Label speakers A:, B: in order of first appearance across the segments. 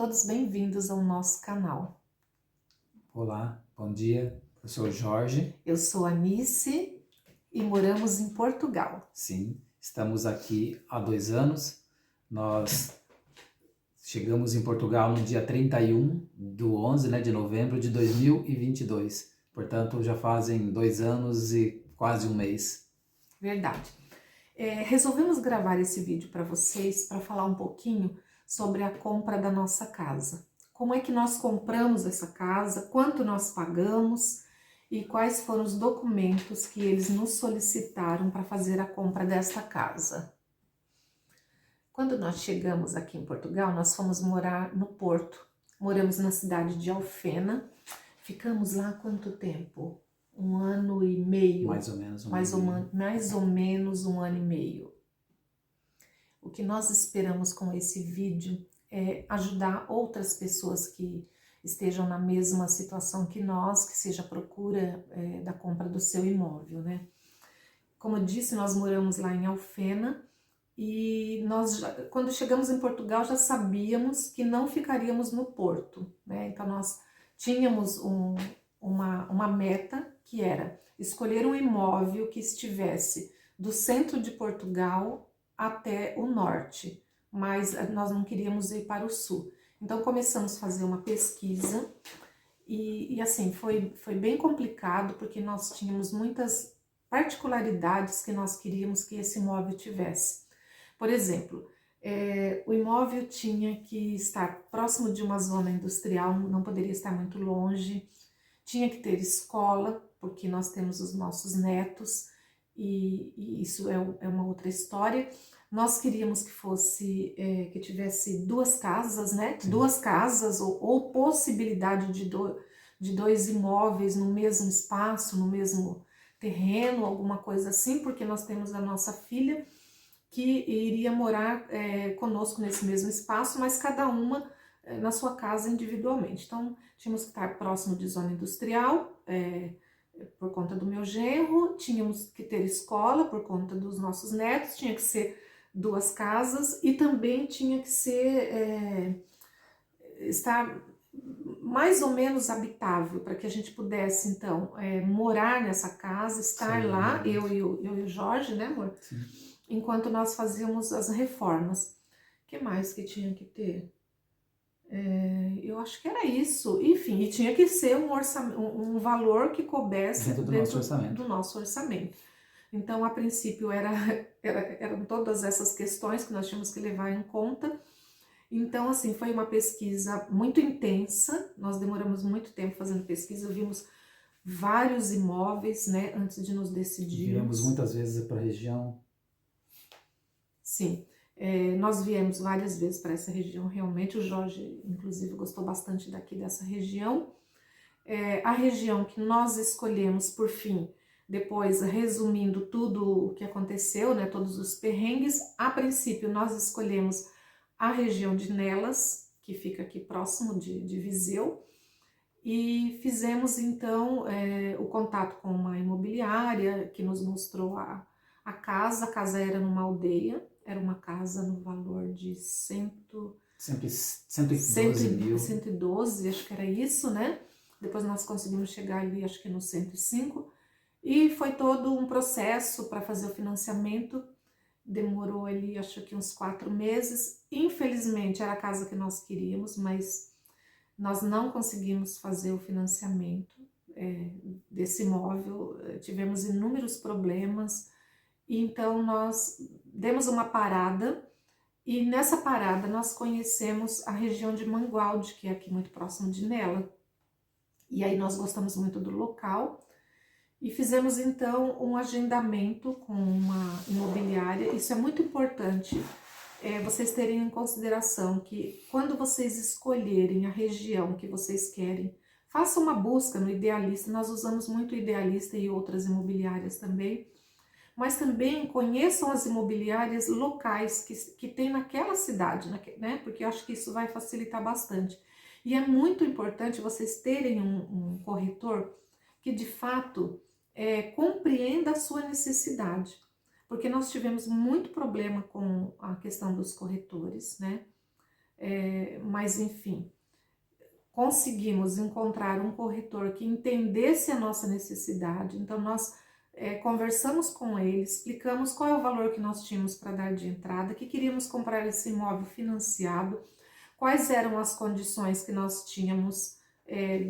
A: todos bem-vindos ao nosso canal.
B: Olá, bom dia, eu sou o Jorge.
A: Eu sou a Anice e moramos em Portugal.
B: Sim, estamos aqui há 2 anos. Nós chegamos em Portugal no dia 31 de novembro de 2022. Portanto, já fazem 2 anos e quase um mês.
A: Verdade. Resolvemos gravar esse vídeo para vocês para falar um pouquinho sobre a compra da nossa casa. Como é que nós compramos essa casa, quanto nós pagamos e quais foram os documentos que eles nos solicitaram para fazer a compra desta casa. Quando nós chegamos aqui em Portugal, nós fomos morar no Porto. Moramos na cidade de Alfena. Ficamos lá quanto tempo? 1 ano e meio.
B: Mais ou menos
A: Mais ou menos 1 ano e meio. O que nós esperamos com esse vídeo é ajudar outras pessoas que estejam na mesma situação que nós, que seja a procura da compra do seu imóvel, né? Como eu disse, nós moramos lá em Alfena e quando chegamos em Portugal, já sabíamos que não ficaríamos no Porto, né? Então nós tínhamos uma meta que era escolher um imóvel que estivesse do centro de Portugal até o norte, mas nós não queríamos ir para o sul. Então começamos a fazer uma pesquisa e assim, foi bem complicado porque nós tínhamos muitas particularidades que nós queríamos que esse imóvel tivesse. Por exemplo, o imóvel tinha que estar próximo de uma zona industrial, não poderia estar muito longe, tinha que ter escola, porque nós temos os nossos netos, e isso é uma outra história. Nós queríamos que fosse, que tivesse 2 casas, né? Sim. 2 casas, ou possibilidade de 2 imóveis no mesmo espaço, no mesmo terreno, alguma coisa assim, porque nós temos a nossa filha que iria morar conosco nesse mesmo espaço, mas cada uma na sua casa individualmente. Então, tínhamos que estar próximo de zona industrial, por conta do meu genro, tínhamos que ter escola por conta dos nossos netos, tinha que ser 2 casas e também tinha que ser, estar mais ou menos habitável, para que a gente pudesse, então, morar nessa casa, estar Sim, lá, eu e o Jorge, né, amor?
B: Sim.
A: Enquanto nós fazíamos as reformas. O que mais que tinha que ter? Eu acho que era isso. Enfim, e tinha que ser um valor que coubesse dentro do nosso orçamento. Então, a princípio, eram todas essas questões que nós tínhamos que levar em conta. Então, assim, foi uma pesquisa muito intensa. Nós demoramos muito tempo fazendo pesquisa, vimos vários imóveis, né, antes de nos decidirmos.
B: Viemos muitas vezes para a região.
A: Sim. Nós viemos várias vezes para essa região, realmente, o Jorge, inclusive, gostou bastante daqui dessa região. A região que nós escolhemos, por fim, depois resumindo tudo o que aconteceu, né, todos os perrengues, a princípio nós escolhemos a região de Nelas, que fica aqui próximo de Viseu, e fizemos então o contato com uma imobiliária que nos mostrou a casa era numa aldeia, era uma casa no valor de
B: 112 mil.
A: 112, acho que era isso, né? Depois nós conseguimos chegar ali, acho que no 105, e foi todo um processo para fazer o financiamento, demorou ali, acho que uns 4 meses, infelizmente era a casa que nós queríamos, mas nós não conseguimos fazer o financiamento desse imóvel, tivemos inúmeros problemas, então nós demos uma parada e nessa parada nós conhecemos a região de Mangualde, que é aqui muito próximo de Nela. E aí nós gostamos muito do local e fizemos então um agendamento com uma imobiliária. Isso é muito importante vocês terem em consideração que quando vocês escolherem a região que vocês querem, façam uma busca no Idealista. Nós usamos muito o Idealista e outras imobiliárias também, mas também conheçam as imobiliárias locais que tem naquela cidade, né? Porque eu acho que isso vai facilitar bastante. E é muito importante vocês terem um corretor que de fato compreenda a sua necessidade, porque nós tivemos muito problema com a questão dos corretores, né? mas enfim, conseguimos encontrar um corretor que entendesse a nossa necessidade. Então nós conversamos com ele, explicamos qual é o valor que nós tínhamos para dar de entrada, que queríamos comprar esse imóvel financiado, quais eram as condições que nós tínhamos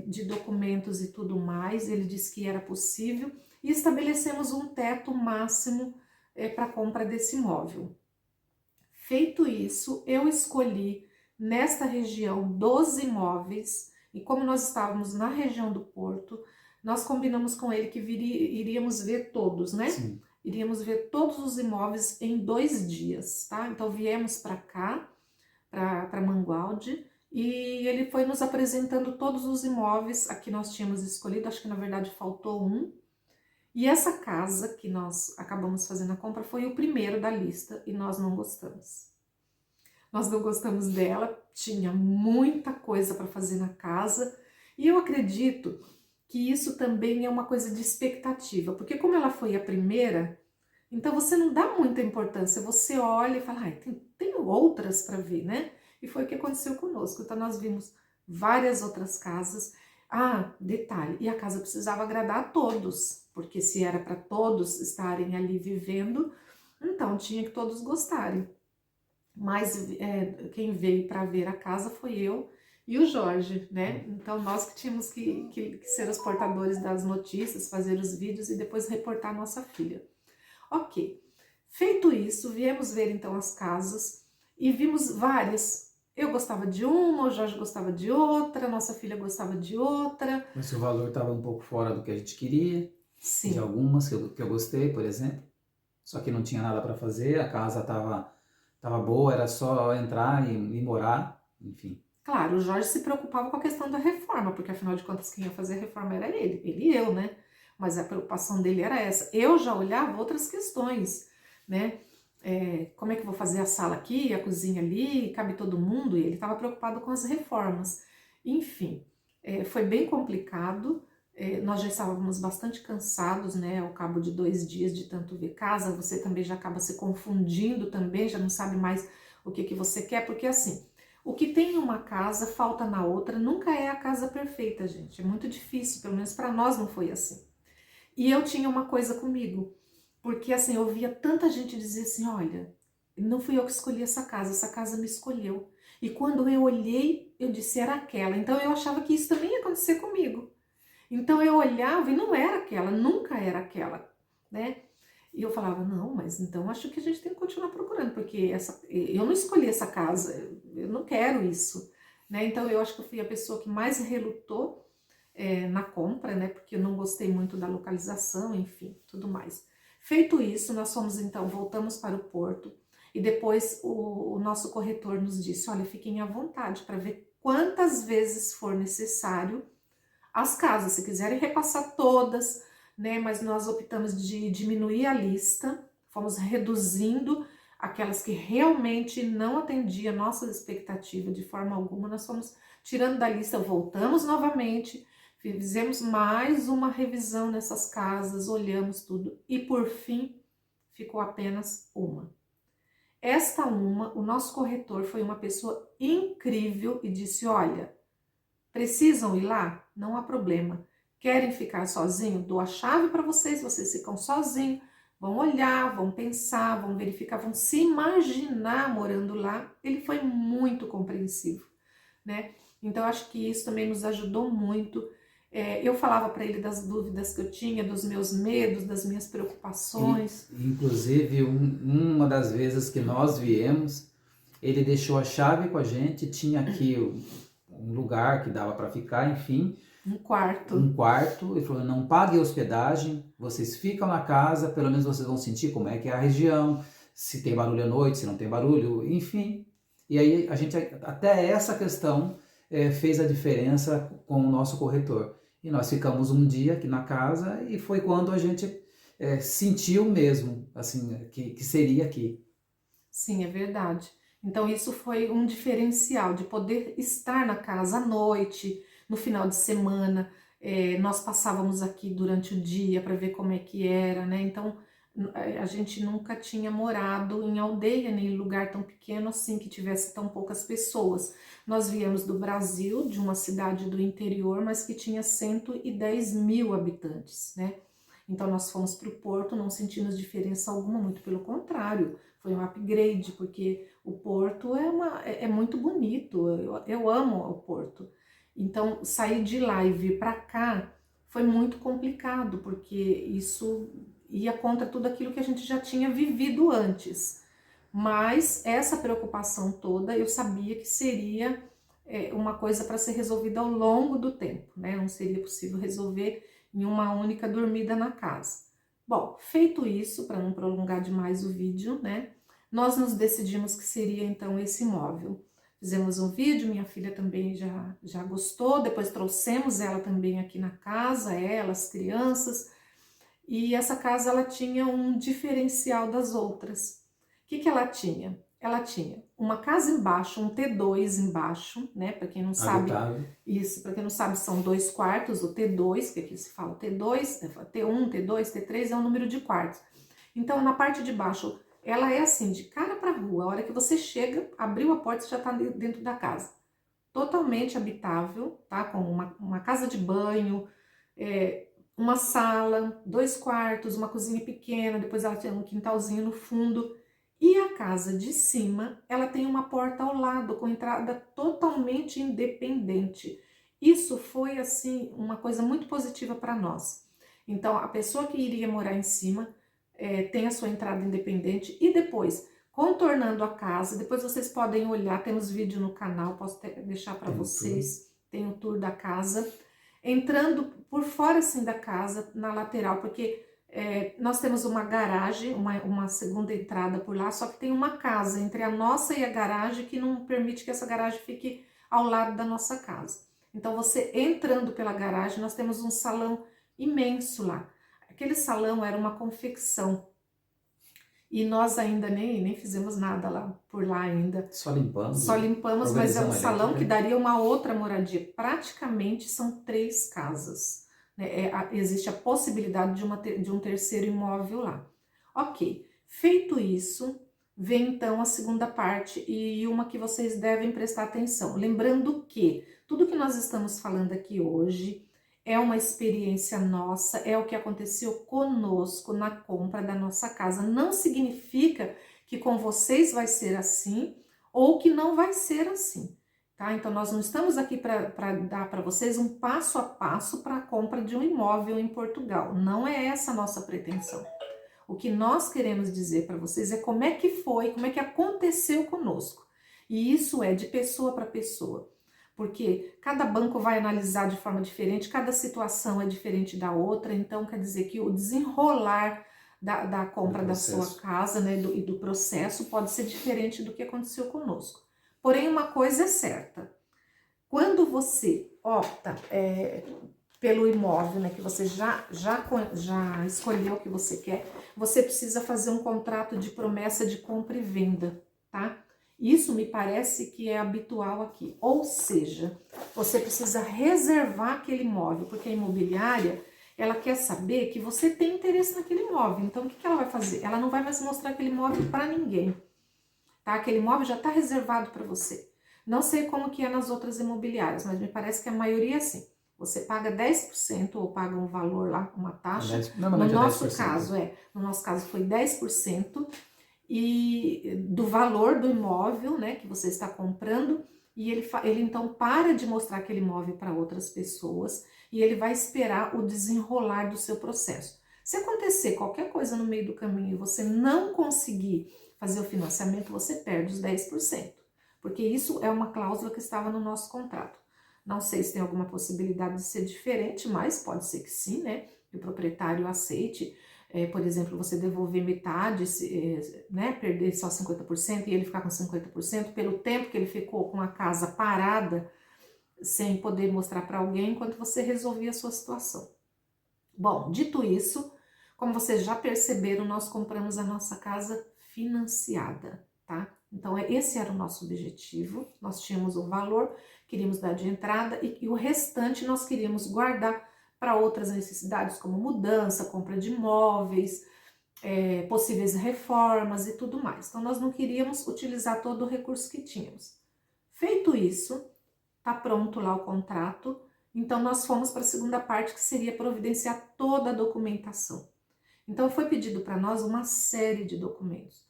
A: de documentos e tudo mais. Ele disse que era possível e estabelecemos um teto máximo para a compra desse imóvel. Feito isso, eu escolhi nesta região 12 imóveis, e como nós estávamos na região do Porto, nós combinamos com ele que iríamos ver todos, né?
B: Sim.
A: Iríamos ver todos os imóveis em 2 dias, tá? Então viemos para cá, para Mangualde, e ele foi nos apresentando todos os imóveis. Aqui nós tínhamos escolhido, acho que na verdade faltou um, e essa casa que nós acabamos fazendo a compra foi o primeiro da lista e nós não gostamos. Nós não gostamos dela, tinha muita coisa para fazer na casa, e eu acredito que isso também é uma coisa de expectativa, porque como ela foi a primeira, então você não dá muita importância, você olha e fala, ai, tem outras para ver, né? E foi o que aconteceu conosco. Então nós vimos várias outras casas. Ah, detalhe, e a casa precisava agradar a todos, porque se era para todos estarem ali vivendo, então tinha que todos gostarem. Mas quem veio para ver a casa foi eu e o Jorge, né? Então nós que tínhamos que ser os portadores das notícias, fazer os vídeos e depois reportar nossa filha. Ok, feito isso, viemos ver então as casas e vimos várias. Eu gostava de uma, o Jorge gostava de outra, nossa filha gostava de outra.
B: Mas o valor estava um pouco fora do que a gente queria.
A: Sim.
B: De algumas que eu gostei, por exemplo. Só que não tinha nada para fazer, a casa estava boa, era só entrar e morar, enfim.
A: Claro, o Jorge se preocupava com a questão da reforma, porque afinal de contas quem ia fazer a reforma era ele e eu, né? Mas a preocupação dele era essa. Eu já olhava outras questões, né? Como é que eu vou fazer a sala aqui, a cozinha ali, cabe todo mundo? E ele estava preocupado com as reformas. Enfim, foi bem complicado. Nós já estávamos bastante cansados, né? Ao cabo de 2 dias de tanto ver casa, você também já acaba se confundindo também, já não sabe mais o que você quer, porque assim, o que tem em uma casa falta na outra, nunca é a casa perfeita, gente. É muito difícil, pelo menos para nós não foi assim. E eu tinha uma coisa comigo, porque assim, eu via tanta gente dizer assim, olha, não fui eu que escolhi essa casa me escolheu. E quando eu olhei, eu disse, era aquela. Então eu achava que isso também ia acontecer comigo. Então eu olhava e não era aquela, nunca era aquela, né? E eu falava, não, mas então acho que a gente tem que continuar procurando, porque eu não escolhi essa casa, eu não quero isso, né? Então eu acho que eu fui a pessoa que mais relutou na compra, né? Porque eu não gostei muito da localização, enfim, tudo mais. Feito isso, nós fomos então, voltamos para o Porto e depois o nosso corretor nos disse, olha, fiquem à vontade para ver quantas vezes for necessário as casas, se quiserem repassar todas, né? Mas nós optamos de diminuir a lista, fomos reduzindo aquelas que realmente não atendiam a nossa expectativa de forma alguma, nós fomos tirando da lista, voltamos novamente, fizemos mais uma revisão nessas casas, olhamos tudo e por fim ficou apenas uma. Esta uma, o nosso corretor foi uma pessoa incrível e disse, olha, precisam ir lá? Não há problema. Querem ficar sozinhos? Dou a chave para vocês ficam sozinhos, vão olhar, vão pensar, vão verificar, vão se imaginar morando lá. Ele foi muito compreensivo, né? Então, acho que isso também nos ajudou muito. Eu falava para ele das dúvidas que eu tinha, dos meus medos, das minhas preocupações.
B: Inclusive, uma das vezes que nós viemos, ele deixou a chave com a gente, tinha aqui um lugar que dava para ficar, enfim.
A: Um quarto.
B: Ele falou, não paguem hospedagem, vocês ficam na casa, pelo menos vocês vão sentir como é que é a região, se tem barulho à noite, se não tem barulho, enfim. E aí a gente, até essa questão fez a diferença com o nosso corretor. E nós ficamos um dia aqui na casa e foi quando a gente sentiu mesmo, assim, que seria aqui.
A: Sim, é verdade. Então isso foi um diferencial de poder estar na casa à noite, no final de semana, nós passávamos aqui durante o dia para ver como é que era, né? Então A gente nunca tinha morado em aldeia, nem em lugar tão pequeno assim, que tivesse tão poucas pessoas. Nós viemos do Brasil, de uma cidade do interior, mas que tinha 110 mil habitantes, né? Então nós fomos para o Porto, não sentimos diferença alguma, muito pelo contrário, foi um upgrade, porque o Porto é muito bonito, eu amo o Porto. Então sair de lá e vir para cá foi muito complicado, porque isso ia contra tudo aquilo que a gente já tinha vivido antes. Mas essa preocupação toda eu sabia que seria uma coisa para ser resolvida ao longo do tempo, né? Não seria possível resolver em uma única dormida na casa. Bom, feito isso, para não prolongar demais o vídeo, né? Nós nos decidimos que seria então esse imóvel. Fizemos um vídeo, minha filha também já gostou, depois trouxemos ela também aqui na casa, ela, as crianças, e essa casa ela tinha um diferencial das outras. O que ela tinha? Ela tinha uma casa embaixo, um T2 embaixo, né? Para quem não sabe, isso, para quem não sabe, são 2 quartos, o T2, que aqui se fala T2, T1, T2, T3 é o número de quartos. Então, na parte de baixo, ela é assim, de cara para a rua. A hora que você chega, abriu a porta, você já está dentro da casa. Totalmente habitável, tá? Com uma casa de banho, uma sala, 2 quartos, uma cozinha pequena, depois ela tem um quintalzinho no fundo. E a casa de cima, ela tem uma porta ao lado, com entrada totalmente independente. Isso foi, assim, uma coisa muito positiva para nós. Então, a pessoa que iria morar em cima tem a sua entrada independente e depois, contornando a casa, depois vocês podem olhar, temos vídeo no canal, posso deixar para vocês, tem o tour da casa. Entrando por fora, assim, da casa, na lateral, porque nós temos uma garagem, uma segunda entrada por lá, só que tem uma casa entre a nossa e a garagem que não permite que essa garagem fique ao lado da nossa casa. Então, você entrando pela garagem, nós temos um salão imenso lá. Aquele salão era uma confecção. E nós ainda nem fizemos nada lá, por lá ainda.
B: Só limpamos.
A: Só limpamos, mas é um salão que daria uma outra moradia. Praticamente são 3 casas. Né? Existe a possibilidade de um terceiro imóvel lá. Ok, feito isso, vem então a segunda parte e uma que vocês devem prestar atenção. Lembrando que tudo que nós estamos falando aqui hoje é uma experiência nossa, é o que aconteceu conosco na compra da nossa casa. Não significa que com vocês vai ser assim ou que não vai ser assim, tá? Então, nós não estamos aqui para dar para vocês um passo a passo para a compra de um imóvel em Portugal. Não é essa a nossa pretensão. O que nós queremos dizer para vocês é como é que foi, como é que aconteceu conosco. E isso é de pessoa para pessoa. Porque cada banco vai analisar de forma diferente, cada situação é diferente da outra, então quer dizer que o desenrolar da compra da sua casa, né, e do processo pode ser diferente do que aconteceu conosco. Porém, uma coisa é certa, quando você opta pelo imóvel, né, que você já escolheu o que você quer, você precisa fazer um contrato de promessa de compra e venda, tá? Isso me parece que é habitual aqui, ou seja, você precisa reservar aquele imóvel, porque a imobiliária, ela quer saber que você tem interesse naquele imóvel, então o que ela vai fazer? Ela não vai mais mostrar aquele imóvel para ninguém, tá? Aquele imóvel já está reservado para você. Não sei como que é nas outras imobiliárias, mas me parece que a maioria é assim. Você paga 10% ou paga um valor lá, uma taxa. No nosso caso, no nosso caso foi 10%. E do valor do imóvel, né, que você está comprando, e ele então para de mostrar aquele imóvel para outras pessoas e ele vai esperar o desenrolar do seu processo. Se acontecer qualquer coisa no meio do caminho e você não conseguir fazer o financiamento, você perde os 10%, porque isso é uma cláusula que estava no nosso contrato. Não sei se tem alguma possibilidade de ser diferente, mas pode ser que sim, né, que o proprietário aceite. Por exemplo, você devolver metade, né, perder só 50% e ele ficar com 50% pelo tempo que ele ficou com a casa parada, sem poder mostrar para alguém enquanto você resolvia a sua situação. Bom, dito isso, como vocês já perceberam, nós compramos a nossa casa financiada, tá? Então, esse era o nosso objetivo, nós tínhamos o valor, queríamos dar de entrada e o restante nós queríamos guardar para outras necessidades como mudança, compra de imóveis, possíveis reformas e tudo mais. Então, nós não queríamos utilizar todo o recurso que tínhamos. Feito isso, está pronto lá o contrato, então nós fomos para a segunda parte, que seria providenciar toda a documentação. Então, foi pedido para nós uma série de documentos.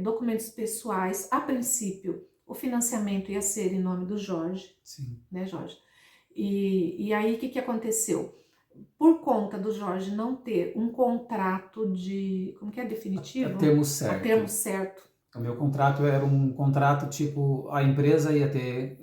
A: Documentos pessoais, a princípio, o financiamento ia ser em nome do Jorge,
B: Sim.
A: né, Jorge? E aí, o que aconteceu? Por conta do Jorge não ter um contrato de, como que é, definitivo?
B: A termo certo.
A: A termo certo.
B: O meu contrato era um contrato tipo, a empresa ia ter,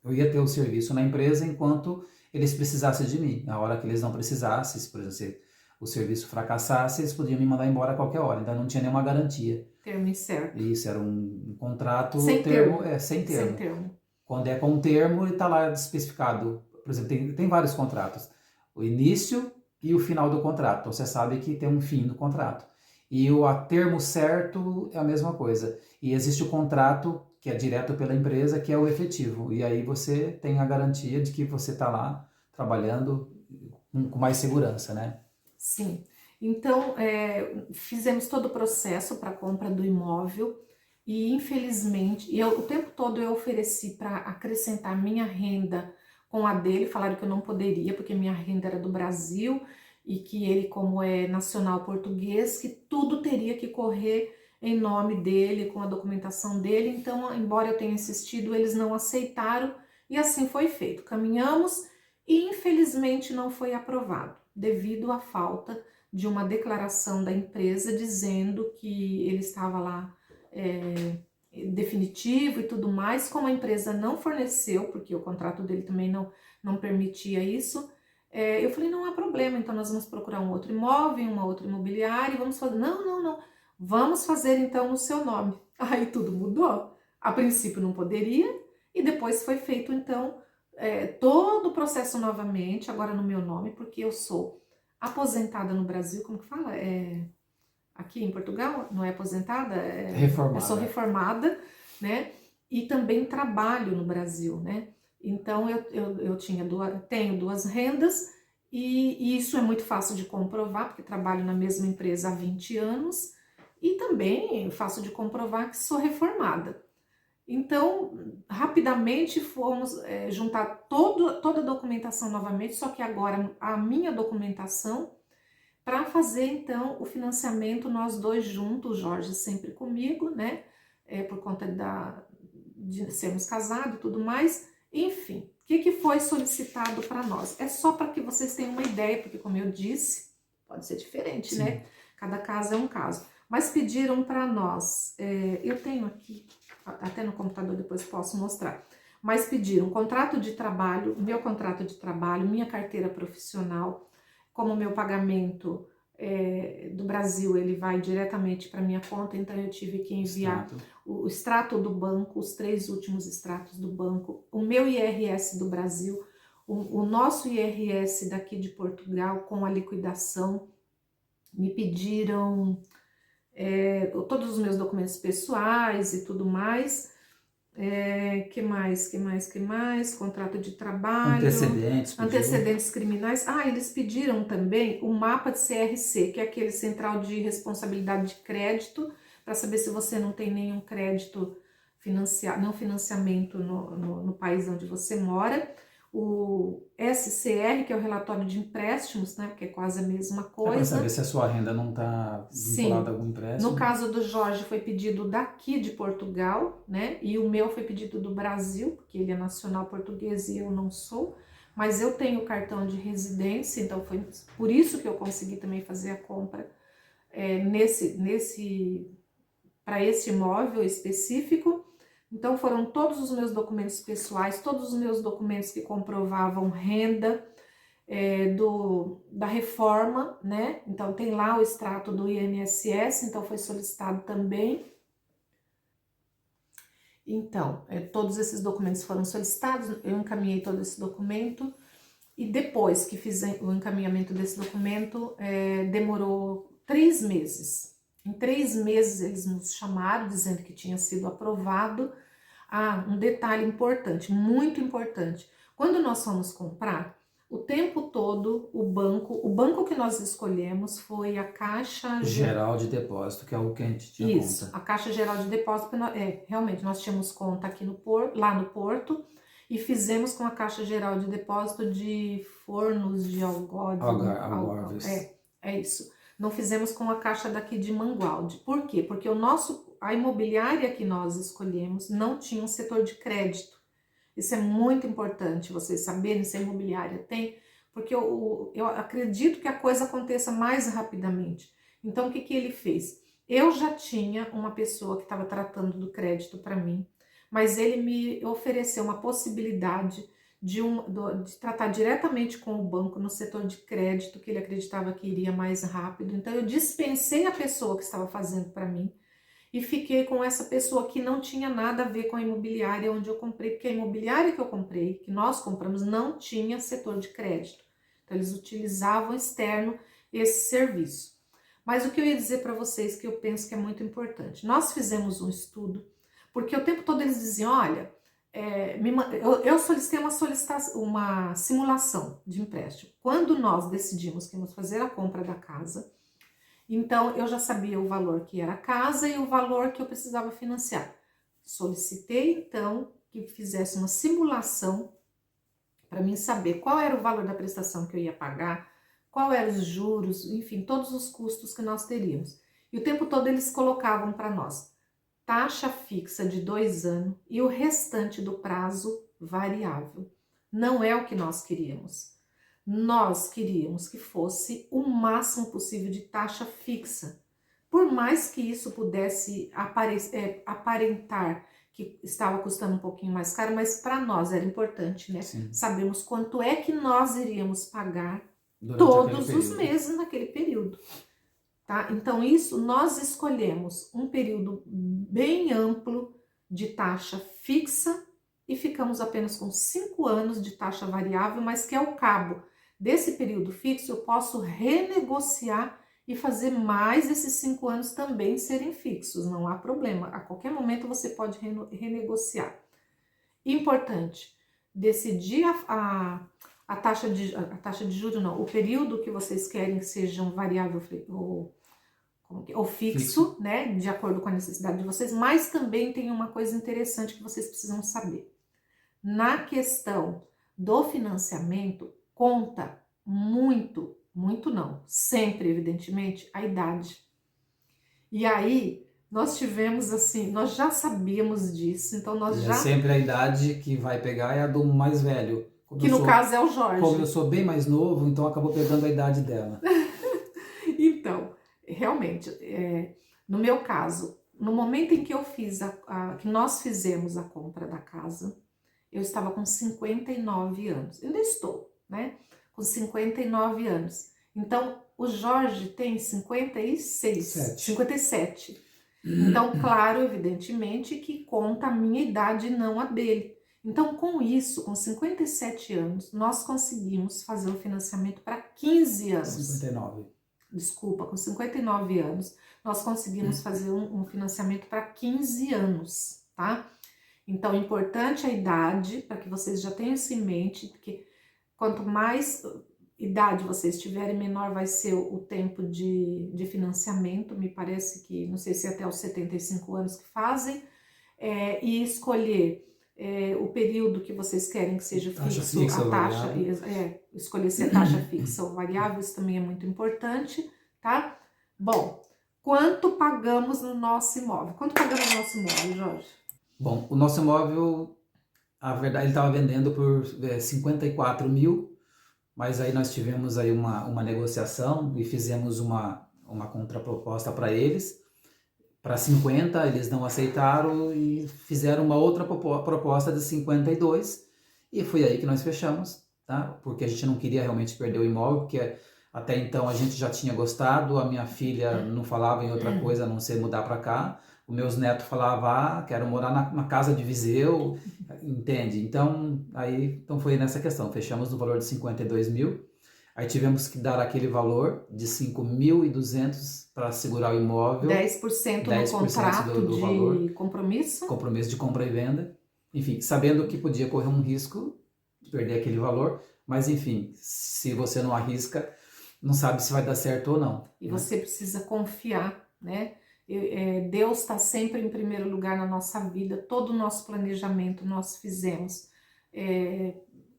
B: eu ia ter o serviço na empresa enquanto eles precisassem de mim. Na hora que eles não precisassem, por exemplo, se o serviço fracassasse, eles podiam me mandar embora a qualquer hora, então não tinha nenhuma garantia.
A: Termo incerto.
B: Isso, era um contrato
A: Sem termo.
B: Sem termo.
A: Sem termo.
B: Quando é com termo, ele está lá especificado. Por exemplo, tem vários contratos. O início e o final do contrato. Então, você sabe que tem um fim do contrato. E o a termo certo é a mesma coisa. E existe o contrato, que é direto pela empresa, que é o efetivo. E aí você tem a garantia de que você está lá trabalhando com mais segurança, né?
A: Sim. Então, fizemos todo o processo para a compra do imóvel e, infelizmente, o tempo todo eu ofereci para acrescentar minha renda com a dele, falaram que eu não poderia, porque minha renda era do Brasil e que ele, como é nacional português, que tudo teria que correr em nome dele, com a documentação dele. Então, embora eu tenha insistido, eles não aceitaram e assim foi feito. Caminhamos e, infelizmente, não foi aprovado, devido à falta de uma declaração da empresa dizendo que ele estava lá definitivo e tudo mais. Como a empresa não forneceu, porque o contrato dele também não permitia isso, eu falei, não há problema, então nós vamos procurar um outro imóvel, uma outra imobiliária e vamos fazer. Não, vamos fazer então no seu nome. Aí tudo mudou. A princípio não poderia e depois foi feito então todo o processo novamente, agora no meu nome, porque eu sou aposentada no Brasil, como que fala? Aqui em Portugal, não é aposentada?
B: Reformada.
A: Eu sou reformada, né? E também trabalho no Brasil, né? Então, eu tenho duas rendas e isso é muito fácil de comprovar, porque trabalho na mesma empresa há 20 anos e também fácil de comprovar que sou reformada. Então, rapidamente fomos juntar toda a documentação novamente, só que agora a minha documentação para fazer então o financiamento nós dois juntos, o Jorge sempre comigo, né? Por conta de sermos casados e tudo mais. Enfim, o que foi solicitado para nós? É só para que vocês tenham uma ideia, porque como eu disse, pode ser diferente,
B: Sim.
A: né? Cada caso é um caso. Mas pediram para nós, eu tenho aqui, até no computador depois posso mostrar, mas pediram contrato de trabalho, meu contrato de trabalho, minha carteira profissional, como o meu pagamento do Brasil, ele vai diretamente para minha conta, então eu tive que enviar o extrato do banco, os 3 últimos extratos do banco, o meu IRS do Brasil, o nosso IRS daqui de Portugal com a liquidação. Me pediram todos os meus documentos pessoais e tudo mais. Que mais? Contrato de trabalho. Antecedentes criminais. Eles pediram também o mapa de CRC, que é aquele Central de Responsabilidade de Crédito, para saber se você não tem nenhum crédito não financiamento no país onde você mora. O SCR, que é o relatório de empréstimos, né, que é quase a mesma coisa.
B: Para saber se a sua renda não está vinculada a algum empréstimo.
A: No caso do Jorge foi pedido daqui de Portugal, né, e o meu foi pedido do Brasil, porque ele é nacional português e eu não sou, mas eu tenho cartão de residência, então foi por isso que eu consegui também fazer a compra para esse imóvel específico. Então foram todos os meus documentos pessoais, todos os meus documentos que comprovavam renda da reforma, né? Então tem lá o extrato do INSS, então foi solicitado também. Então, todos esses documentos foram solicitados, eu encaminhei todo esse documento e depois que fiz o encaminhamento desse documento, demorou 3 meses. Em 3 meses eles nos chamaram dizendo que tinha sido aprovado. Um detalhe importante, muito importante. Quando nós fomos comprar, o tempo todo o banco que nós escolhemos foi a Caixa
B: Geral de Depósito, que é o que a gente tinha
A: Isso,
B: conta.
A: a Caixa Geral de Depósito, realmente, nós tínhamos conta aqui lá no Porto e fizemos com a Caixa Geral de Depósito de Fornos de
B: Algarves.
A: É isso. Não fizemos com a Caixa daqui de Mangualde. Por quê? Porque a imobiliária que nós escolhemos não tinha um setor de crédito. Isso é muito importante vocês saberem se a imobiliária tem, porque eu acredito que a coisa aconteça mais rapidamente. Então, o que ele fez? Eu já tinha uma pessoa que estava tratando do crédito para mim, mas ele me ofereceu uma possibilidade de tratar diretamente com o banco no setor de crédito, que ele acreditava que iria mais rápido. Então, eu dispensei a pessoa que estava fazendo para mim e fiquei com essa pessoa que não tinha nada a ver com a imobiliária onde eu comprei, porque a imobiliária que eu comprei, que nós compramos, não tinha setor de crédito. Então, eles utilizavam externo esse serviço. Mas o que eu ia dizer para vocês que eu penso que é muito importante, nós fizemos um estudo, porque o tempo todo eles diziam, olha, eu solicitei uma simulação de empréstimo. Quando nós decidimos que íamos fazer a compra da casa, então eu já sabia o valor que era a casa e o valor que eu precisava financiar. Solicitei então que fizesse uma simulação para mim saber qual era o valor da prestação que eu ia pagar, qual eram os juros, enfim, todos os custos que nós teríamos. E o tempo todo eles colocavam para nós taxa fixa de 2 anos e o restante do prazo variável. Não é o que nós queríamos. Nós queríamos que fosse o máximo possível de taxa fixa. Por mais que isso pudesse aparentar que estava custando um pouquinho mais caro, mas para nós era importante, né?
B: Sim.
A: Sabermos quanto é que nós iríamos pagar
B: Durante
A: todos os meses naquele período. Tá? Então, isso nós escolhemos um período bem amplo de taxa fixa e ficamos apenas com 5 anos de taxa variável, mas que ao cabo desse período fixo eu posso renegociar e fazer mais esses 5 anos também serem fixos, não há problema. A qualquer momento você pode renegociar. Importante, decidir a taxa de juros, não, o período que vocês querem que seja um variável ou fixo, né, de acordo com a necessidade de vocês, mas também tem uma coisa interessante que vocês precisam saber. Na questão do financiamento, conta muito não, sempre, evidentemente, a idade. E aí, nós tivemos assim, nós já sabíamos disso, então
B: Sempre a idade que vai pegar é a do mais velho.
A: Que no caso é o Jorge.
B: Como eu sou bem mais novo, então acabou pegando a idade dela.
A: Então, realmente, no meu caso, no momento em que eu fiz que nós fizemos a compra da casa, eu estava com 59 anos. Ainda estou, né? Com 59 anos. Então, o Jorge tem 57. Então, claro, evidentemente, que conta a minha idade e não a dele. Então, com isso, com 57 anos, nós conseguimos fazer um financiamento para 15 anos.
B: 59.
A: Desculpa, com 59 anos, nós conseguimos fazer um financiamento para 15 anos, tá? Então, é importante a idade, para que vocês já tenham isso em mente, porque quanto mais idade vocês tiverem, menor vai ser o tempo de financiamento, me parece que, não sei se é até os 75 anos que fazem, e escolher o período que vocês querem que seja fixo, a taxa, escolher se é taxa fixa ou variável, isso também é muito importante, tá? Bom, quanto pagamos no nosso imóvel? Quanto pagamos no nosso imóvel, Jorge?
B: Bom, o nosso imóvel, a verdade, ele estava vendendo por 54 mil, mas aí nós tivemos aí uma negociação e fizemos uma contraproposta para eles. Para 50, eles não aceitaram e fizeram uma outra proposta de 52, e foi aí que nós fechamos, tá? Porque a gente não queria realmente perder o imóvel, porque até então a gente já tinha gostado, a minha filha não falava em outra coisa a não ser mudar para cá, os meus netos falavam, quero morar na casa de Viseu, entende? Então foi nessa questão, fechamos no valor de 52 mil, aí tivemos que dar aquele valor de 5.200 para segurar o imóvel.
A: 10% no contrato
B: do valor,
A: de compromisso.
B: Compromisso de compra e venda. Enfim, sabendo que podia correr um risco de perder aquele valor, Mas enfim, se você não arrisca, não sabe se vai dar certo ou não.
A: E você precisa confiar, né? Deus está sempre em primeiro lugar na nossa vida. Todo o nosso planejamento nós fizemos,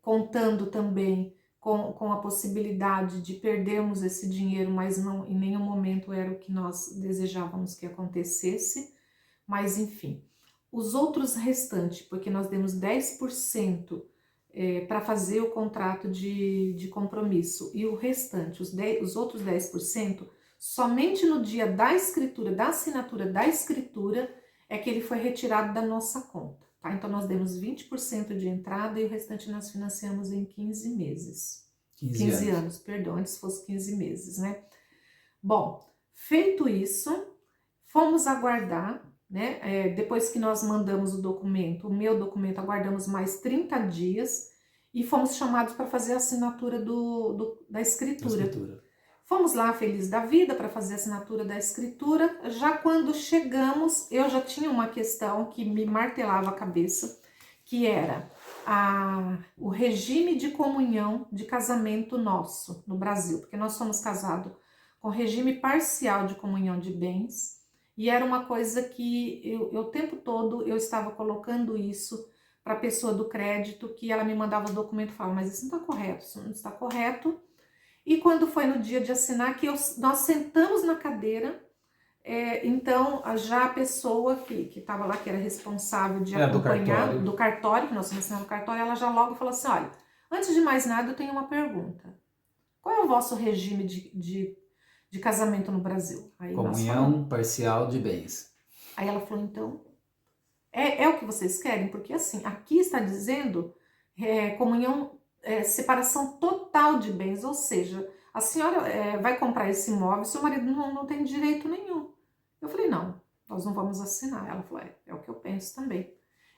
A: contando também com a possibilidade de perdermos esse dinheiro, mas não, em nenhum momento era o que nós desejávamos que acontecesse. Mas enfim, os outros restantes, porque nós demos 10% para fazer o contrato de compromisso, e o restante, os outros 10%, somente no dia da escritura, da assinatura da escritura, é que ele foi retirado da nossa conta, tá? Então nós demos 20% de entrada e o restante nós financiamos em 15 meses. 15 anos, perdão, antes fosse 15 meses, né? Bom, feito isso, fomos aguardar, né? Depois que nós mandamos o documento, o meu documento, aguardamos mais 30 dias e fomos chamados para fazer a assinatura da escritura. Fomos lá felizes da vida para fazer a assinatura da escritura. Já quando chegamos, eu já tinha uma questão que me martelava a cabeça, que era o regime de comunhão de casamento nosso no Brasil, porque nós somos casados com regime parcial de comunhão de bens, e era uma coisa que o tempo todo eu estava colocando isso para a pessoa do crédito, que ela me mandava o documento e falava, mas isso não está correto, isso não está correto. E quando foi no dia de assinar, que nós sentamos na cadeira, então já a pessoa que estava lá, que era responsável de acompanhar, do cartório, que nós estamos assinando o cartório, ela já logo falou assim, olha, antes de mais nada eu tenho uma pergunta. Qual é o vosso regime de casamento no Brasil? Aí
B: comunhão parcial de bens.
A: Aí ela falou, então, é o que vocês querem? Porque assim, aqui está dizendo comunhão, separação total de bens, ou seja, a senhora vai comprar esse imóvel, seu marido não tem direito nenhum. Eu falei, não, nós não vamos assinar. Ela falou, é o que eu penso também.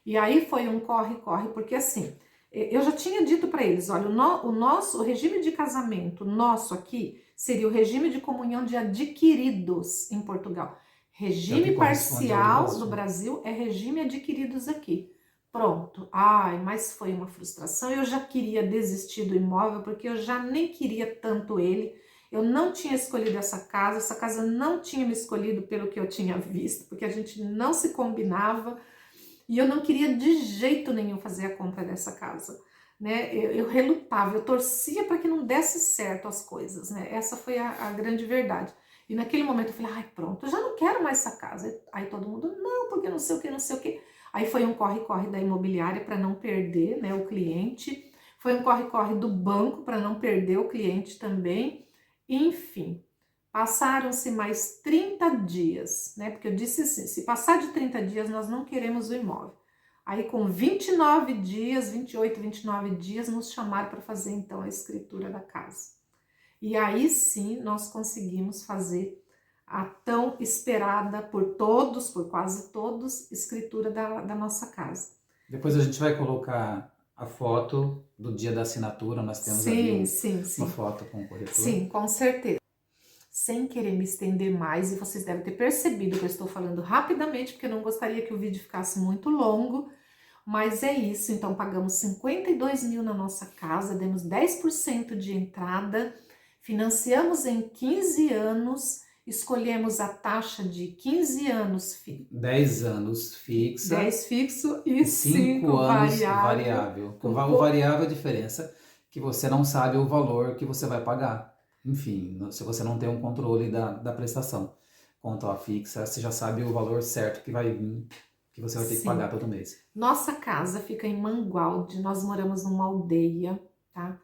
A: E aí foi um corre-corre, porque assim, eu já tinha dito para eles, olha, o regime de casamento nosso aqui seria o regime de comunhão de adquiridos em Portugal. Regime parcial no Brasil é regime adquiridos aqui. Pronto. Ai, mas foi uma frustração. Eu já queria desistir do imóvel, porque eu já nem queria tanto ele. Eu não tinha escolhido essa casa não tinha me escolhido pelo que eu tinha visto, porque a gente não se combinava. E eu não queria de jeito nenhum fazer a compra dessa casa, né? Eu relutava, eu torcia para que não desse certo as coisas, né? Essa foi a grande verdade. E naquele momento eu falei, ai pronto, eu já não quero mais essa casa. Aí todo mundo, não, porque não sei o que, não sei o que. Aí foi um corre-corre da imobiliária para não perder, né, o cliente. Foi um corre-corre do banco para não perder o cliente também. Enfim, passaram-se mais 30 dias, né? Porque eu disse assim, se passar de 30 dias, nós não queremos o imóvel. Aí com 29 dias, 28, 29 dias, nos chamaram para fazer então a escritura da casa. E aí sim, nós conseguimos fazer a tão esperada por todos, por quase todos, escritura da nossa casa.
B: Depois a gente vai colocar a foto do dia da assinatura, nós temos ali uma foto com o corretor.
A: Sim, com certeza. Sem querer me estender mais, e vocês devem ter percebido que eu estou falando rapidamente, porque eu não gostaria que o vídeo ficasse muito longo, mas é isso. Então pagamos 52 mil na nossa casa, demos 10% de entrada, financiamos em 15 anos, escolhemos a taxa de 15 anos
B: 10 anos fixa,
A: 10 fixo e 5
B: anos variável. O variável é a diferença que você não sabe o valor que você vai pagar. Enfim, se você não tem um controle da prestação. Quanto à fixa, você já sabe o valor certo que vai vir, que você vai ter que pagar todo mês.
A: Nossa casa fica em Mangualde, nós moramos numa aldeia, tá?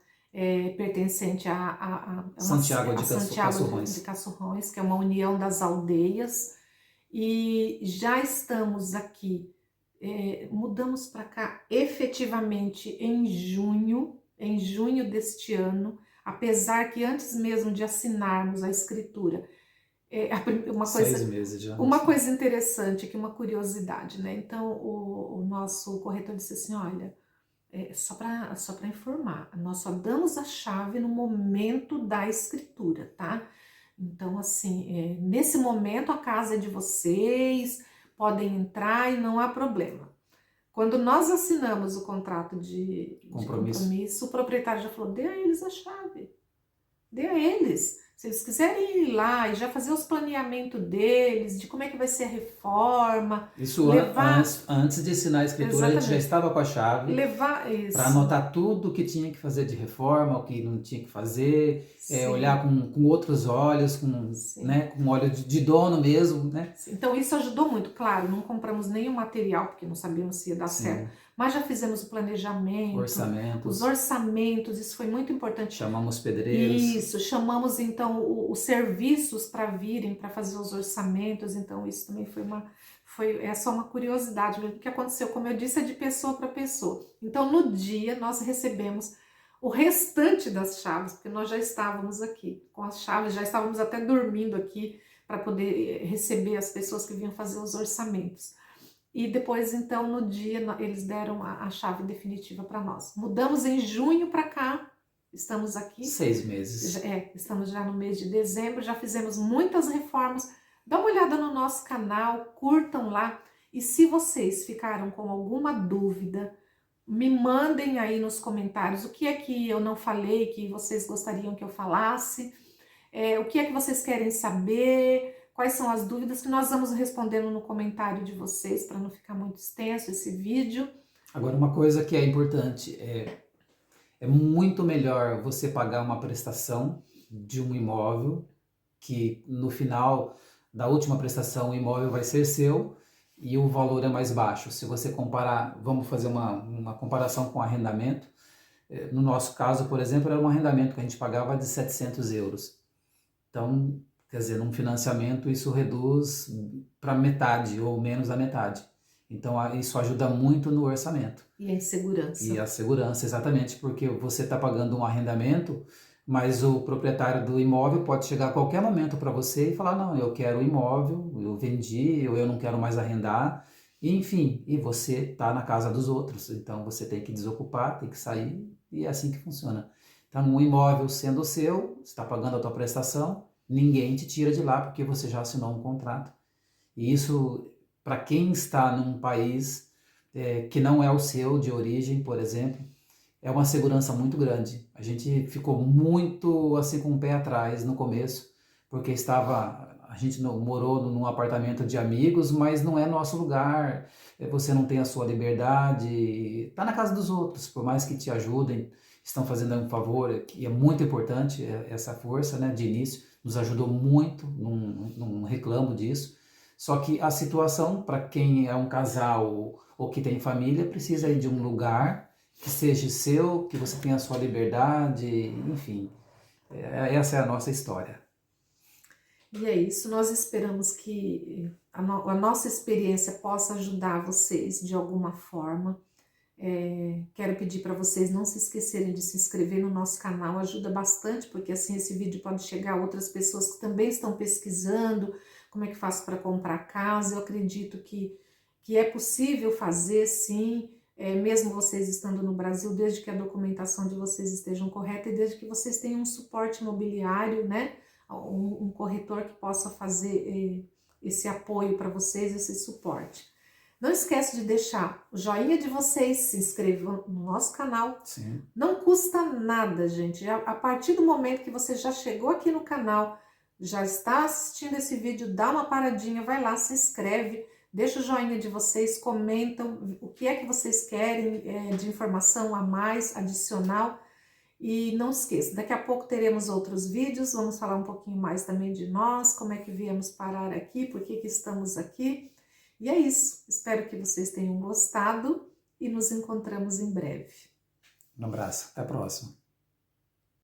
A: Pertencente a
B: Santiago
A: de Caçurrões, que é uma união das aldeias, e já estamos aqui, mudamos para cá efetivamente em junho deste ano, apesar que antes mesmo de assinarmos a escritura, uma coisa,
B: 6 meses já.
A: Uma coisa interessante, que uma curiosidade, né? Então o nosso corretor disse assim, olha, só para informar, nós só damos a chave no momento da escritura, tá? Então, assim, nesse momento a casa é de vocês, podem entrar e não há problema. Quando nós assinamos o contrato de
B: Compromisso.
A: o proprietário já falou, dê a eles a chave. Dê a eles. Se eles quiserem ir lá e já fazer os planeamentos deles, de como é que vai ser a reforma.
B: Isso
A: levar...
B: antes de assinar a escritura, a gente já estava com a chave para anotar tudo o que tinha que fazer de reforma, o que não tinha que fazer, olhar com outros olhos, com olho de dono mesmo. Né?
A: Então isso ajudou muito. Claro, não compramos nenhum material, porque não sabíamos se ia dar certo. Mas já fizemos o planejamento, os orçamentos, isso foi muito importante.
B: Chamamos pedreiros.
A: Isso, chamamos então os serviços para virem, para fazer os orçamentos, então isso também é só uma curiosidade, o que aconteceu, como eu disse, é de pessoa para pessoa. Então no dia nós recebemos o restante das chaves, porque nós já estávamos aqui com as chaves, já estávamos até dormindo aqui para poder receber as pessoas que vinham fazer os orçamentos. E depois, então, no dia, eles deram a chave definitiva para nós. Mudamos em junho para cá, estamos aqui.
B: 6 meses.
A: Estamos já no mês de dezembro, já fizemos muitas reformas. Dá uma olhada no nosso canal, curtam lá. E se vocês ficaram com alguma dúvida, me mandem aí nos comentários o que é que eu não falei, que vocês gostariam que eu falasse. O que é que vocês querem saber, quais são as dúvidas que nós vamos respondendo no comentário de vocês, para não ficar muito extenso esse vídeo.
B: Agora, uma coisa que é importante, é muito melhor você pagar uma prestação de um imóvel, que no final da última prestação o imóvel vai ser seu e o valor é mais baixo. Se você comparar, vamos fazer uma comparação com arrendamento, no nosso caso, por exemplo, era um arrendamento que a gente pagava de 700 euros. Então, quer dizer, num financiamento isso reduz para metade ou menos da metade. Então, isso ajuda muito no orçamento.
A: E a segurança.
B: E a segurança, exatamente, porque você está pagando um arrendamento, mas o proprietário do imóvel pode chegar a qualquer momento para você e falar, não, eu quero o imóvel, eu vendi, ou eu não quero mais arrendar. Enfim, e você está na casa dos outros, então você tem que desocupar, tem que sair, e é assim que funciona. Então, um imóvel sendo seu, você está pagando a tua prestação, ninguém te tira de lá porque você já assinou um contrato. E isso, para quem está num país que não é o seu, de origem, por exemplo, é uma segurança muito grande. A gente ficou muito assim com o pé atrás no começo, porque a gente morou num apartamento de amigos, mas não é nosso lugar, você não tem a sua liberdade, está na casa dos outros, por mais que te ajudem, estão fazendo um favor, e é muito importante essa força, né, de início, nos ajudou muito, não reclamo disso. Só que a situação, para quem é um casal ou que tem família, precisa ir de um lugar que seja seu, que você tenha a sua liberdade, enfim. Essa é a nossa história.
A: E é isso, nós esperamos que a nossa experiência possa ajudar vocês de alguma forma. Quero pedir para vocês não se esquecerem de se inscrever no nosso canal, ajuda bastante, porque assim esse vídeo pode chegar a outras pessoas que também estão pesquisando como é que faço para comprar casa. Eu acredito que é possível fazer, sim, mesmo vocês estando no Brasil, desde que a documentação de vocês esteja correta e desde que vocês tenham um suporte imobiliário, né? Um corretor que possa fazer esse apoio para vocês, esse suporte. Não esquece de deixar o joinha de vocês, se inscrevam no nosso canal.
B: Sim.
A: Não custa nada, gente. A partir do momento que você já chegou aqui no canal, já está assistindo esse vídeo, dá uma paradinha, vai lá, se inscreve, deixa o joinha de vocês, comentam o que é que vocês querem de informação a mais, adicional. E não esqueça, daqui a pouco teremos outros vídeos, vamos falar um pouquinho mais também de nós, como é que viemos parar aqui, por que estamos aqui. E é isso, espero que vocês tenham gostado e nos encontramos em breve.
B: Um abraço, até a próxima.